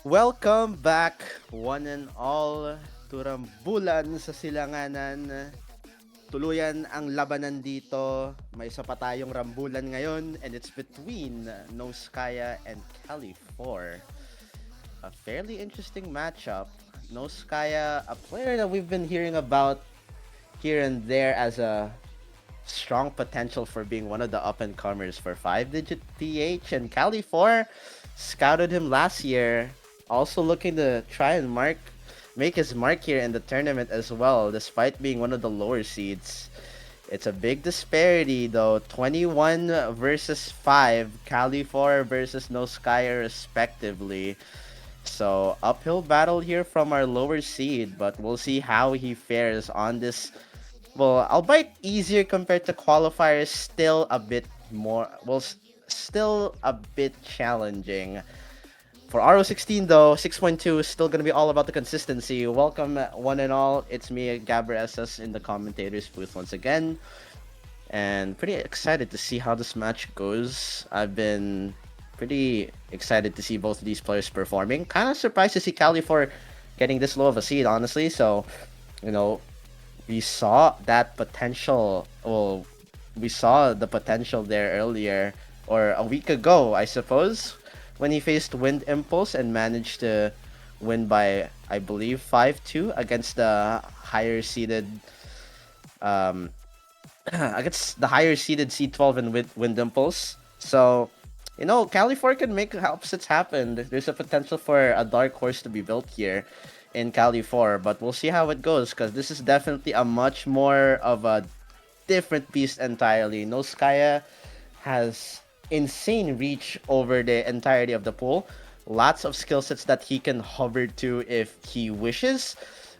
Welcome back, one and all, to Rambulan sa Silanganan. Tuluyan ang labanan dito. May isa pa tayong Rambulan ngayon, and it's between noskaia and callyfour. A fairly interesting matchup. Noskaia, a player that we've been hearing about here and there as a strong potential for being one of the up and comers for 5-digit PH, and callyfour scouted him last year, also looking to try and make his mark here in the tournament as well, despite being one of the lower seeds. It's a big disparity though, 21 versus 5, callyfour versus noskaia respectively. So uphill battle here from our lower seed, but we'll see how he fares on this. Well, albeit easier compared to qualifiers, still a bit more. Still a bit challenging. For RO16 though, 6.2 is still gonna be all about the consistency. Welcome one and all. It's me, Gabber SS, in the commentators booth once again, and pretty excited to see how this match goes. I've been pretty excited to see both of these players performing. Kind of surprised to see callyfour getting this low of a seed, honestly. So, you know, we saw that potential. Well, we saw the potential there earlier, or a week ago, I suppose, when he faced Wind Impulse and managed to win by, I believe, 5-2 against the higher seeded, um, against the higher seeded C12 and Wind Impulse. So, callyfour can make upsets happen. There's a potential for a dark horse to be built here in callyfour, but we'll see how it goes because this is definitely a much more of a different beast entirely. Noskaia has insane reach over the entirety of the pool. Lots of skill sets that he can hover to if he wishes.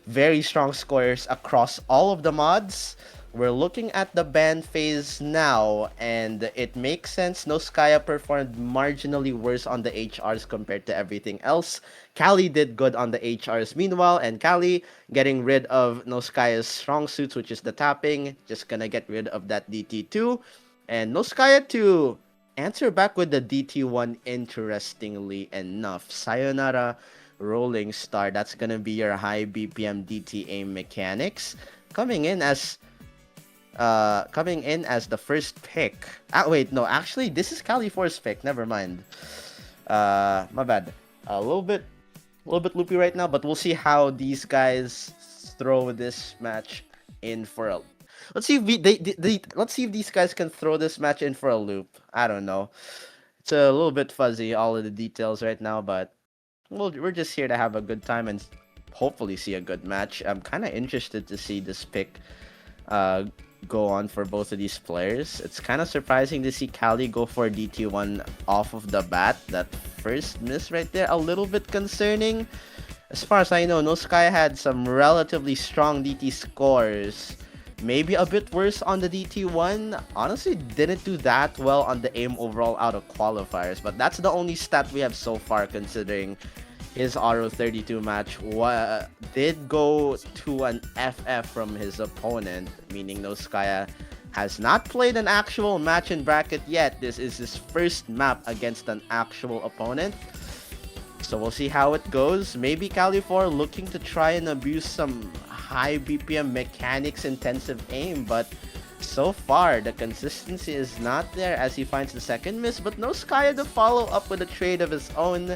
Very strong scorers across all of the mods. We're looking at the ban phase now, and it makes sense. Noskaia performed marginally worse on the HRs compared to everything else. Cali did good on the HRs meanwhile, and Cali getting rid of Noskaia's strong suits, which is the tapping. Just gonna get rid of that DT2. And Noskaia to answer back with the DT1, interestingly enough. Sayonara Rolling Star, that's gonna be your high BPM DTA mechanics. Coming in as the first pick. Wait, no, actually, this is callyfour's pick. Never mind. My bad. A little bit loopy right now, but we'll see how these guys throw this match in for a. Let's see if let's see if these guys can throw this match in for a loop. I don't know. It's a little bit fuzzy, all of the details right now, but we're just here to have a good time and hopefully see a good match. I'm kind of interested to see this pick uh, go on for both of these players. It's kind of surprising to see Cali go for DT1 off of the bat. That first miss right there, a little bit concerning. As far as I know, noskaia had some relatively strong DT scores. Maybe a bit worse on the DT1. Honestly, didn't do that well on the aim overall out of qualifiers. But that's the only stat we have so far, considering his RO32 match did go to an FF from his opponent, meaning noskaia has not played an actual match in bracket yet. This is his first map against an actual opponent. So we'll see how it goes. Maybe callyfour looking to try and abuse some high BPM mechanics intensive aim, but so far the consistency is not there as he finds the second miss, but noskaia to follow up with a trade of his own.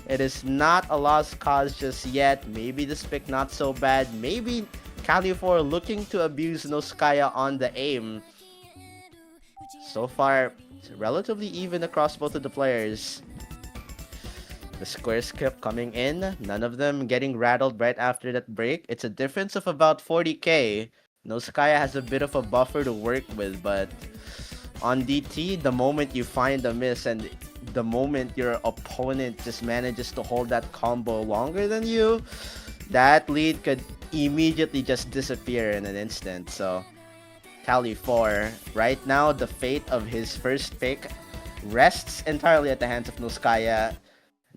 It is not a lost cause just yet. Maybe this pick not so bad. Maybe callyfour looking to abuse noskaia on the aim. So far, it's relatively even across both of the players. The squares kept coming in, none of them getting rattled right after that break. It's a difference of about 40k. Noskaia has a bit of a buffer to work with, but on DT, the moment you find a miss and the moment your opponent just manages to hold that combo longer than you, that lead could immediately just disappear in an instant. So, callyfour, right now, the fate of his first pick rests entirely at the hands of noskaia.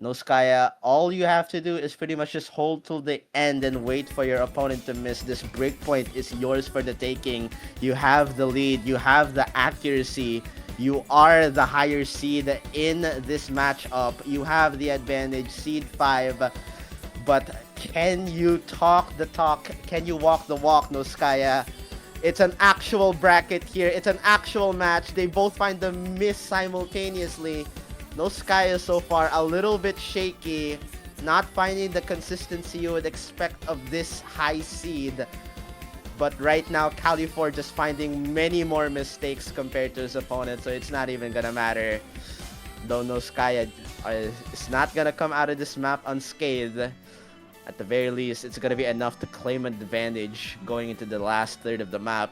Noskaia, all you have to do is pretty much just hold till the end and wait for your opponent to miss. This breakpoint is yours for the taking. You have the lead, you have the accuracy, you are the higher seed in this matchup. You have the advantage, seed 5. But can you talk the talk? Can you walk the walk, Noskaia? It's an actual bracket here. It's an actual match. They both find the miss simultaneously. Noskaia so far a little bit shaky. Not finding the consistency you would expect of this high seed. But right now, callyfour just finding many more mistakes compared to his opponent. So it's not even gonna matter. Though Noskaia is not gonna come out of this map unscathed. At the very least, it's going to be enough to claim an advantage going into the last third of the map.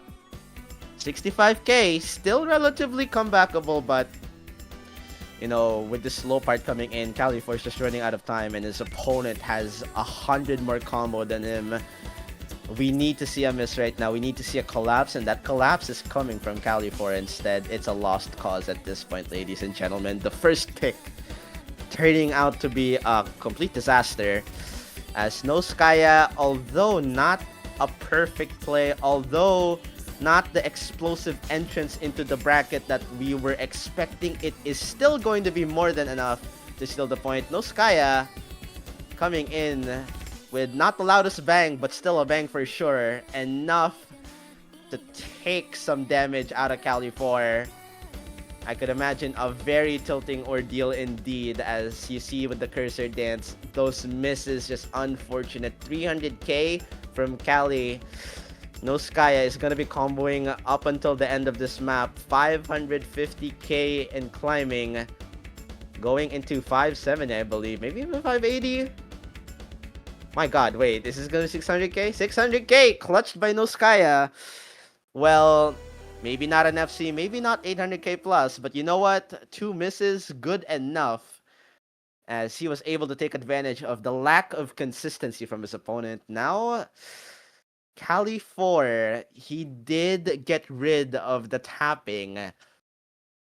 65k, still relatively comebackable, but, you know, with the slow part coming in, callyfour is just running out of time, and his opponent has 100 more combo than him. We need to see a miss right now. We need to see a collapse, and that collapse is coming from callyfour instead. It's a lost cause at this point, ladies and gentlemen. The first pick turning out to be a complete disaster. As Noskaia, although not a perfect play, although not the explosive entrance into the bracket that we were expecting, it is still going to be more than enough to steal the point. Noskaia coming in with not the loudest bang, but still a bang for sure. Enough to take some damage out of callyfour. I could imagine a very tilting ordeal indeed, as you see with the cursor dance. Those misses just unfortunate. 300k from Cali. Noskaia is going to be comboing up until the end of this map. 550k and climbing. Going into 570, I believe. Maybe even 580? My god, wait. This is going to be 600k? 600k! Clutched by Noskaia. Well, maybe not an FC, maybe not 800k plus, but you know what? 2 misses, good enough, as he was able to take advantage of the lack of consistency from his opponent. Now, callyfour, he did get rid of the tapping,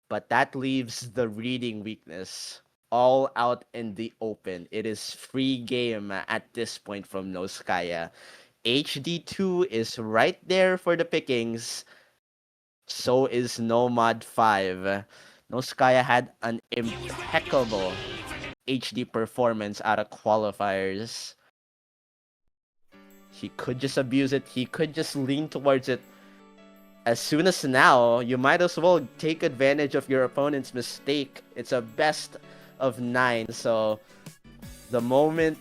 but that leaves the reading weakness all out in the open. It is free game at this point from Noskaia. HD2 is right there for the pickings. So is Nomad 5. Noskaia had an impeccable HD performance out of qualifiers. He could just abuse it. He could just lean towards it. As soon as now, you might as well take advantage of your opponent's mistake. It's a best of 9. So the moment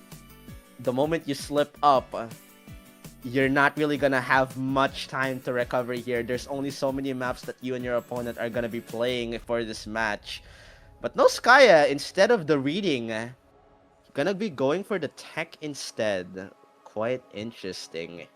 you slip up, you're not really gonna have much time to recover here. There's only so many maps that you and your opponent are gonna be playing for this match. But Noskaia, instead of the reading, gonna be going for the tech instead. Quite interesting.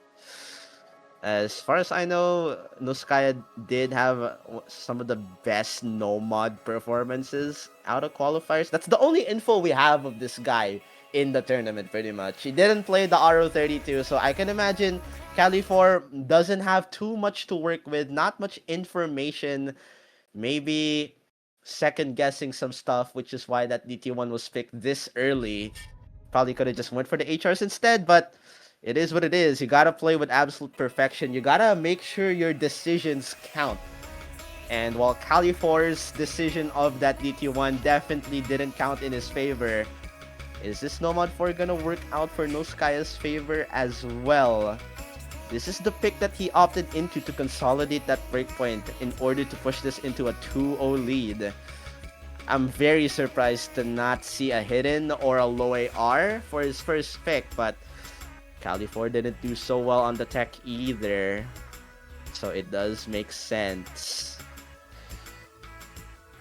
As far as I know, Noskaia did have some of the best no-mod performances out of qualifiers. That's the only info we have of this guy in the tournament, pretty much. He didn't play the RO32, so I can imagine callyfour doesn't have too much to work with, not much information, maybe second-guessing some stuff, which is why that DT1 was picked this early. Probably could have just went for the HRs instead, but it is what it is. You gotta play with absolute perfection. You gotta make sure your decisions count. And while callyfour's decision of that DT1 definitely didn't count in his favor, is this Nomad 4 gonna work out for Noskaia's favor as well? This is the pick that he opted into to consolidate that breakpoint in order to push this into a 2-0 lead. I'm very surprised to not see a hidden or a low AR for his first pick, but callyfour didn't do so well on the tech either, so it does make sense.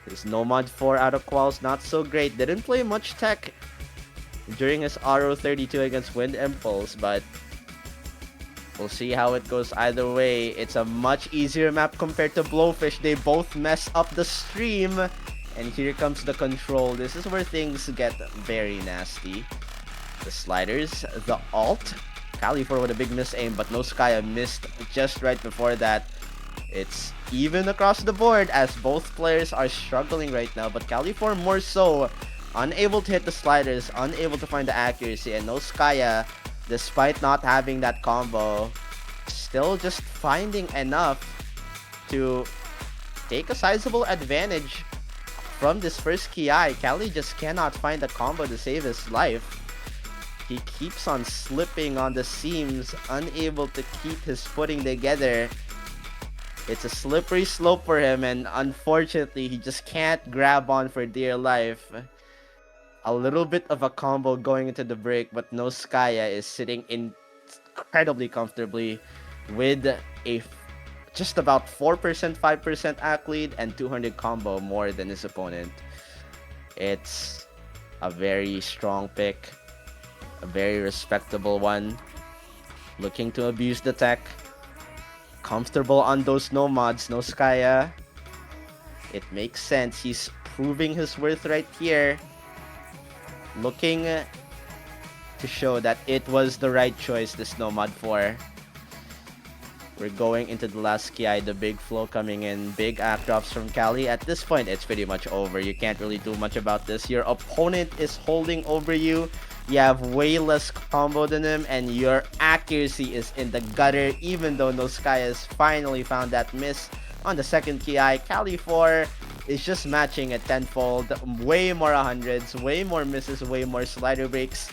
His Nomad 4 out of quals, not so great. Didn't play much tech during his RO32 against Wind Impulse, but we'll see how it goes either way. It's a much easier map compared to Blowfish. They both mess up the stream, and here comes the control. This is where things get very nasty. The sliders, the alt. callyfour with a big miss aim, but Noskaia missed just right before that. It's even across the board as both players are struggling right now, but callyfour more so unable to hit the sliders, unable to find the accuracy, and noskaia, despite not having that combo, still just finding enough to take a sizable advantage from this first Ki. Cali just cannot find a combo to save his life. He keeps on slipping on the seams, unable to keep his footing together. It's a slippery slope for him, and unfortunately, he just can't grab on for dear life. A little bit of a combo going into the break, but noskaia is sitting incredibly comfortably with a just about 4%, 5% act lead, and 200 combo more than his opponent. It's a very strong pick, a very respectable one. Looking to abuse the tech. Comfortable on those nomads, noskaia. It makes sense. He's proving his worth right here. Looking to show that it was the right choice, this nomad 4. We're going into the last Ki, the big flow coming in, big act drops from Cali. At this point, it's pretty much over. You can't really do much about this. Your opponent is holding over you. You have way less combo than him, and your accuracy is in the gutter, even though noskaia has finally found that miss on the second Ki. callyfour is just matching at tenfold, way more 100s, way more misses, way more slider breaks.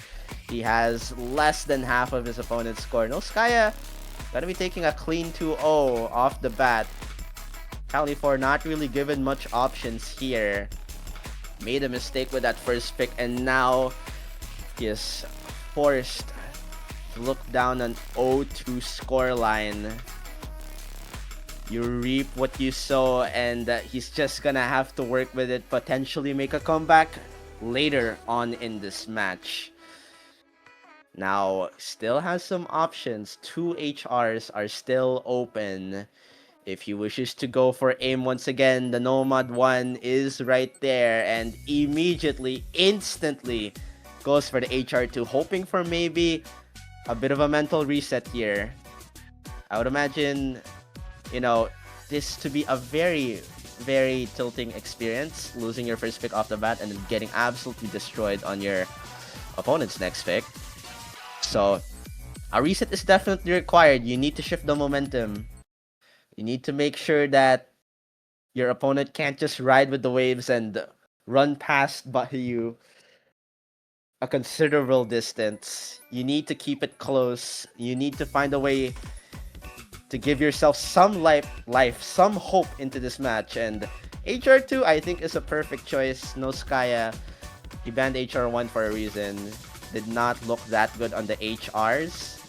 He has less than half of his opponent's score. noskaia gonna be taking a clean 2-0 off the bat. callyfour not really given much options here. Made a mistake with that first pick, and now he is forced to look down an 0-2 scoreline. You reap what you sow, and he's just gonna have to work with it, potentially make a comeback later on in this match. Now, still has some options. 2 HRs are still open. If he wishes to go for aim once again, the Nomad 1 is right there, and immediately, instantly, goes for the HR2, hoping for maybe a bit of a mental reset here. I would imagine, this to be a very, very tilting experience, losing your first pick off the bat and then getting absolutely destroyed on your opponent's next pick. So, a reset is definitely required. You need to shift the momentum. You need to make sure that your opponent can't just ride with the waves and run past by you a considerable distance. You need to keep it close. You need to find a way to give yourself some life, some hope into this match. And HR2, I think, is a perfect choice. noskaia, he banned HR1 for a reason. Did not look that good on the HRs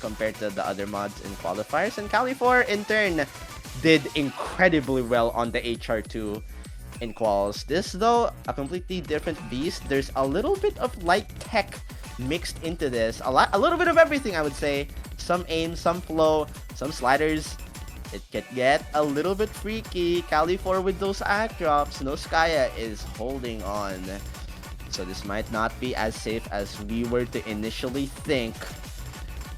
compared to the other mods in qualifiers. And callyfour, in turn, did incredibly well on the HR2 in quals. This, though, a completely different beast. There's a little bit of light tech mixed into this. A little bit of everything, I would say. Some aim, some flow, some sliders. It can get a little bit freaky. callyfour with those act drops. noskaia is holding on. So this might not be as safe as we were to initially think.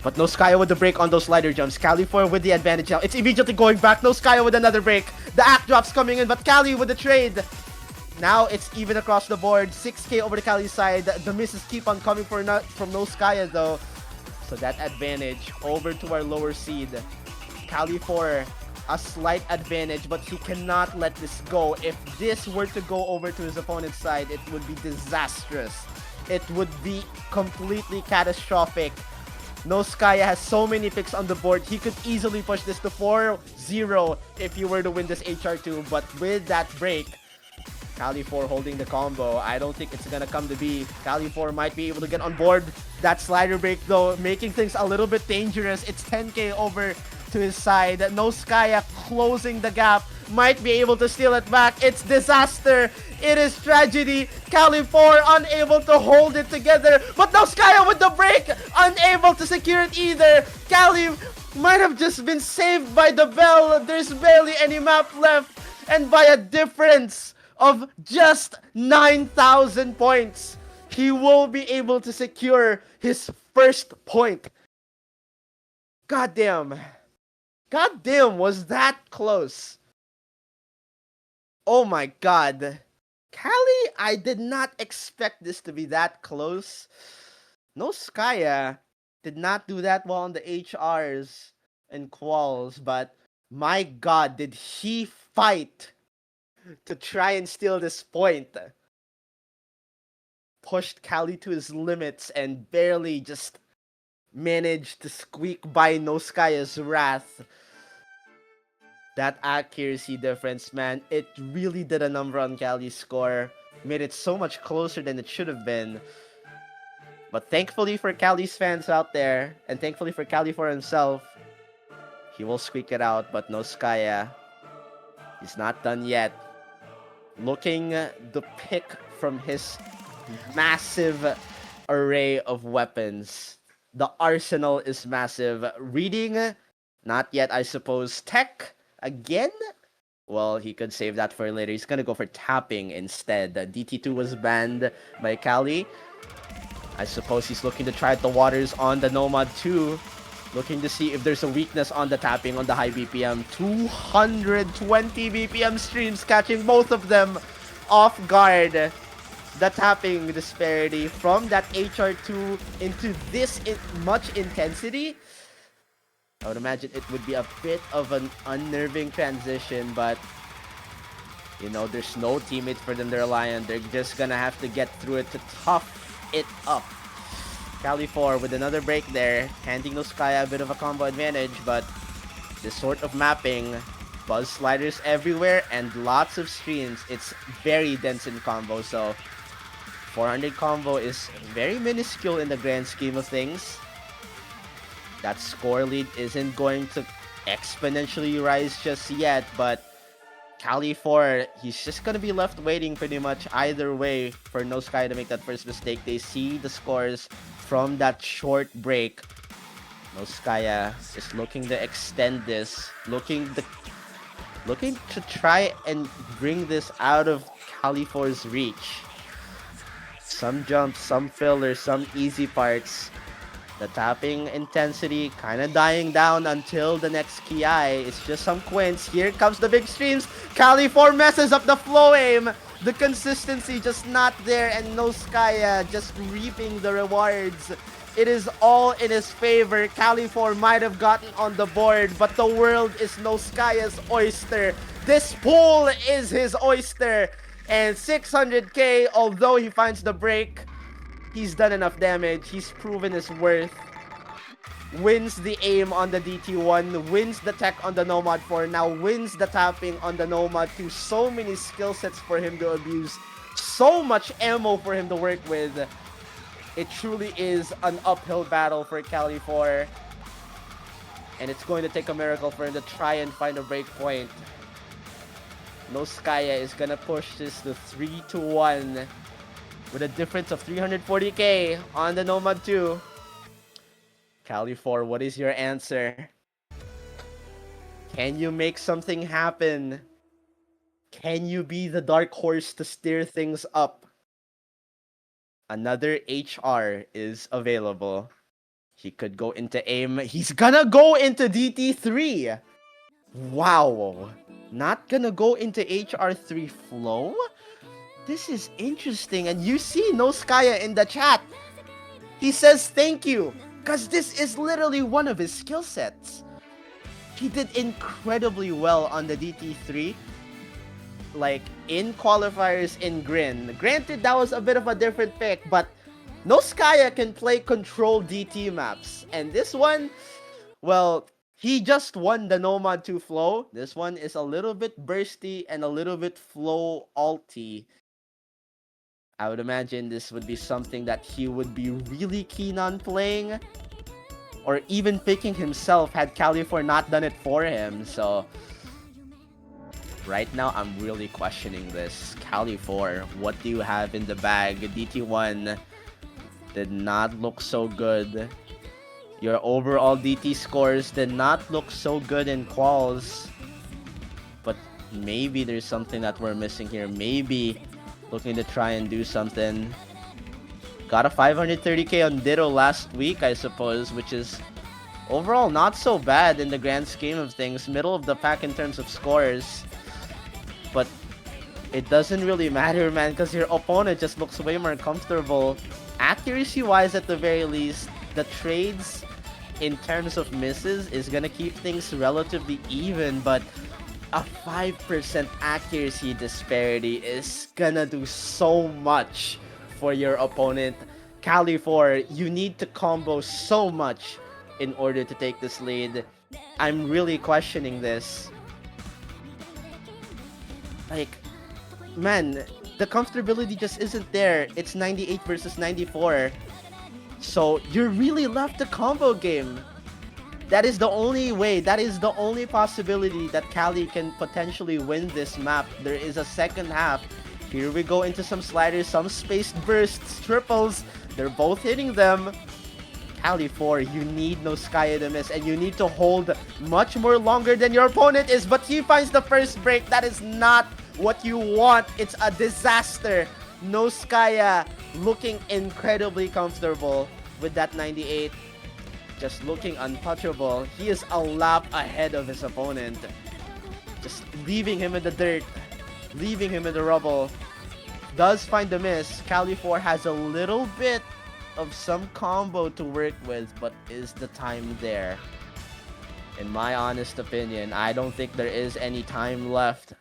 But noskaia with the break on those slider jumps. callyfour with the advantage now. It's immediately going back. noskaia with another break. The act drops coming in, but Cali with the trade. Now it's even across the board. 6k over the Cali side. The misses keep on coming from noskaia though. So that advantage over to our lower seed. callyfour, a slight advantage, but he cannot let this go. If this were to go over to his opponent's side, it would be disastrous. It would be completely catastrophic. noskaia has so many picks on the board. He could easily push this to 4-0 if he were to win this HR2. But with that break, callyfour holding the combo, I don't think it's gonna come to be. callyfour might be able to get on board. That slider break, though, making things a little bit dangerous. It's 10k over to his side. noskaia closing the gap. Might be able to steal it back. It's disaster. It is tragedy. callyfour unable to hold it together. But noskaia with the break, unable to secure it either. Cali might have just been saved by the bell. There's barely any map left. And by a difference of just 9,000 points, he will be able to secure his first point. Goddamn. Goddamn, was that close? Oh my god. Callie, I did not expect this to be that close. Noskaia did not do that well on the HRs and quals, but my god, did he fight to try and steal this point. Pushed Callie to his limits and barely just managed to squeak by Noskaia's wrath. That accuracy difference, man, it really did a number on Callie's score. Made it so much closer than it should have been. But thankfully for Callie's fans out there, and thankfully for callyfour himself, he will squeak it out, but Noskaia, he's not done yet. Looking the pick from his massive array of weapons. The arsenal is massive. Reading, not yet, I suppose. Tech, again? Well, he could save that for later. He's gonna go for tapping instead. DT2 was banned by Callie. I suppose he's looking to try out the waters on the Nomad too. Looking to see if there's a weakness on the tapping on the high BPM. 220 BPM streams, catching both of them off guard. The tapping disparity from that HR2 into this much intensity. I would imagine it would be a bit of an unnerving transition, but you know, there's no teammates for them to rely on. They're just gonna have to get through it to tough it up. callyfour with another break there, handing Noskaia a bit of a combo advantage, but this sort of mapping, buzz sliders everywhere, and lots of streams. It's very dense in combo, so 400 combo is very minuscule in the grand scheme of things. That score lead isn't going to exponentially rise just yet, but callyfour, he's just gonna be left waiting pretty much either way for Noskaia to make that first mistake. They see the scores from that short break. Noskaia is looking to extend this, looking to try and bring this out of callyfour's reach. Some jumps, some fillers, some easy parts. The tapping intensity kind of dying down until the next Ki. It's just some quints. Here comes the big streams. callyfour messes up the flow aim. The consistency just not there, and Noskaia just reaping the rewards. It is all in his favor. callyfour might have gotten on the board, but the world is Noskaia's oyster. This pool is his oyster. And 600k, although he finds the break, he's done enough damage. He's proven his worth. Wins the aim on the DT1. Wins the tech on the Nomad 4. Now wins the tapping on the Nomad 2. So many skill sets for him to abuse. So much ammo for him to work with. It truly is an uphill battle for callyfour. And it's going to take a miracle for him to try and find a break point. Noskaia is gonna push this to 3-1 with a difference of 340k on the Nomad 2. callyfour, what is your answer? Can you make something happen? Can you be the dark horse to steer things up? Another HR is available. He could go into aim. He's gonna go into DT3. Wow. Not gonna go into HR3 flow? This is interesting. And you see Noskaia in the chat. He says thank you, because this is literally one of his skill sets. He did incredibly well on the DT3. Like, in qualifiers in Grin. Granted, that was a bit of a different pick, but Noskaia can play control DT maps. And this one, well, he just won the Nomad 2 flow. This one is a little bit bursty and a little bit flow alty. I would imagine this would be something that he would be really keen on playing. Or even picking himself had callyfour not done it for him. So right now, I'm really questioning this. callyfour, what do you have in the bag? DT1 did not look so good. Your overall DT scores did not look so good in quals. But maybe there's something that we're missing here. Maybe looking to try and do something. Got a 530k on Ditto last week, I suppose, which is overall not so bad in the grand scheme of things. Middle of the pack in terms of scores. But it doesn't really matter, man, because your opponent just looks way more comfortable. Accuracy-wise, at the very least, the trades in terms of misses is gonna keep things relatively even, but a 5% accuracy disparity is gonna do so much for your opponent. callyfour, you need to combo so much in order to take this lead. I'm really questioning this. Like, man, the comfortability just isn't there. It's 98 versus 94. So you're really left the combo game. That is the only way, that is the only possibility that Cali can potentially win this map. There is a second half. Here we go into some sliders, some spaced bursts, triples. They're both hitting them. callyfour, you need noskaia to miss, and you need to hold much more longer than your opponent is, but he finds the first break. That is not what you want. It's a disaster. noskaia looking incredibly comfortable with that 98. Just looking untouchable. He is a lap ahead of his opponent. Just leaving him in the dirt. Leaving him in the rubble. Does find the miss. callyfour has a little bit of some combo to work with, but is the time there? In my honest opinion, I don't think there is any time left.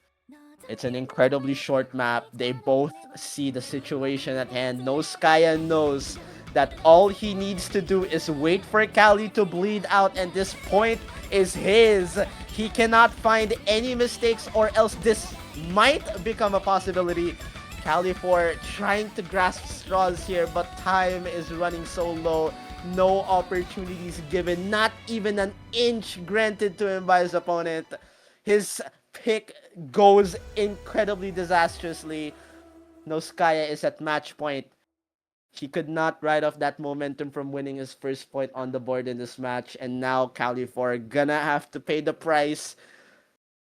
It's an incredibly short map. They both see the situation at hand. noskaia knows that all he needs to do is wait for Cali to bleed out, and this point is his. He cannot find any mistakes, or else this might become a possibility. callyfour trying to grasp straws here, but time is running so low. No opportunities given, not even an inch granted to him by his opponent. His pick goes incredibly disastrously. noskaia is at match point. He could not ride off that momentum from winning his first point on the board in this match, and now callyfour gonna have to pay the price.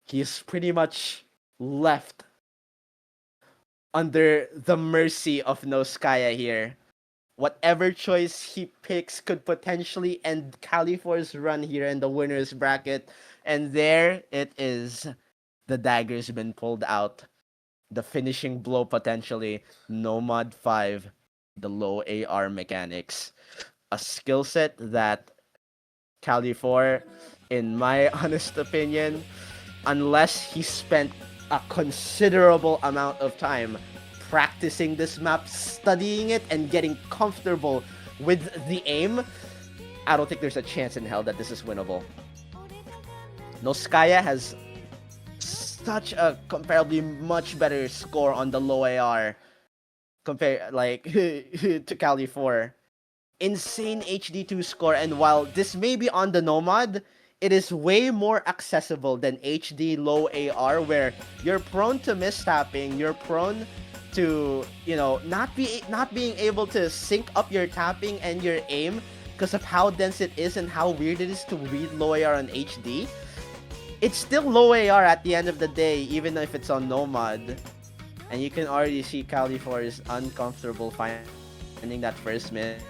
He's pretty much left under the mercy of noskaia here. Whatever choice he picks could potentially end callyfour's run here in the winner's bracket. And there it is. The dagger's been pulled out. The finishing blow potentially. Nomad 5. The low AR mechanics. A skill set that callyfour, in my honest opinion, unless he spent a considerable amount of time practicing this map, studying it, and getting comfortable with the aim, I don't think there's a chance in hell that this is winnable. noskaia has such a comparably much better score on the low AR compared to callyfour. Insane HD2 score, and while this may be on the Nomad, it is way more accessible than HD low AR, where you're prone to mistapping, you're prone to, not being able to sync up your tapping and your aim because of how dense it is and how weird it is to read low AR on HD. It's still low AR at the end of the day, even if it's on Nomad. And you can already see callyfour is uncomfortable finding that first miss.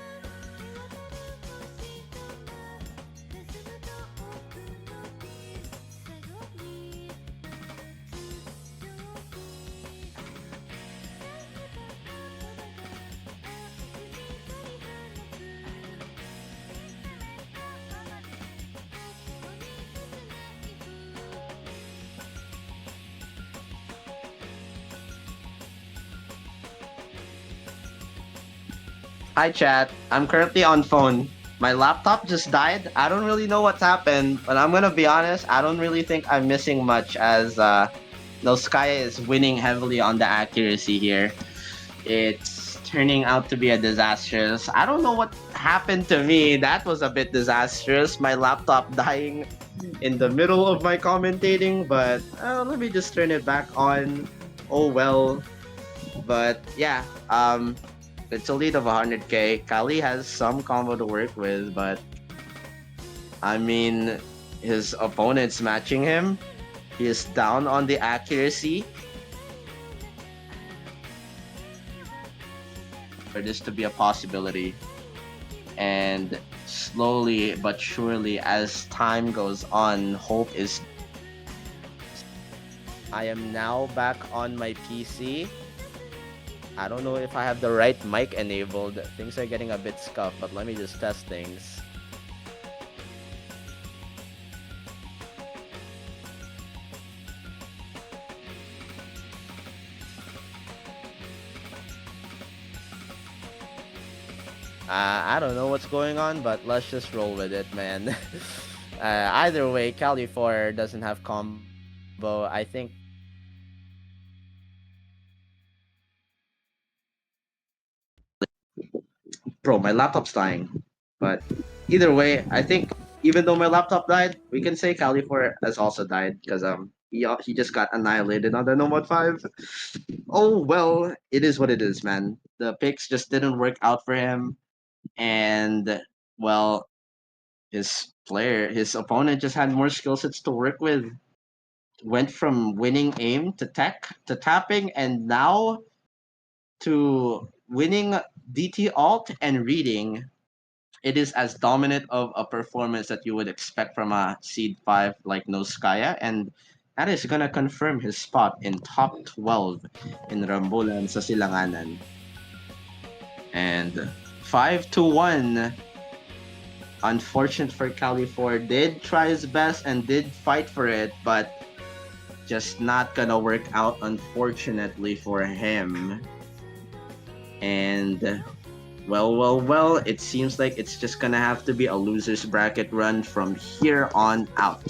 Hi chat, I'm currently on phone. My laptop just died. I don't really know what's happened, but I'm gonna be honest, I don't really think I'm missing much, as noskaia is winning heavily on the accuracy here. It's turning out to be a disastrous. I don't know what happened to me. That was a bit disastrous. My laptop dying in the middle of my commentating, but let me just turn it back on. Oh well. But yeah, it's a lead of 100k. Cali has some combo to work with, but I mean, his opponent's matching him. He is down on the accuracy. For this to be a possibility. And slowly but surely, as time goes on, hope is... I am now back on my PC. I don't know if I have the right mic enabled. Things are getting a bit scuffed, but let me just test things. I don't know what's going on, but let's just roll with it, man. Either way, callyfour doesn't have combo. I think bro, my laptop's dying. But either way, I think even though my laptop died, we can say callyfour has also died because he just got annihilated on the Nomad 5. Oh well, it is what it is, man. The picks just didn't work out for him, and well, his opponent just had more skill sets to work with. Went from winning aim to tech to tapping, and now to winning DT alt and reading. It is as dominant of a performance that you would expect from a seed 5 like noskaia, and that is gonna confirm his spot in top 12 in Rambulan sa Silanganan. And 5-1. Unfortunate for callyfour, did try his best and did fight for it, but just not gonna work out, unfortunately for him. And well, it seems like it's just gonna have to be a loser's bracket run from here on out.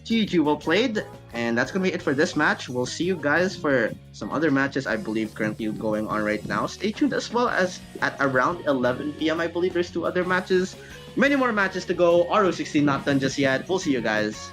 GG, well played, and that's gonna be it for this match. We'll see you guys for some other matches I believe currently going on right now. Stay tuned as well as at around 11 p.m. I believe there's 2 other matches. Many more matches to go. RO16 not done just yet. We'll see you guys.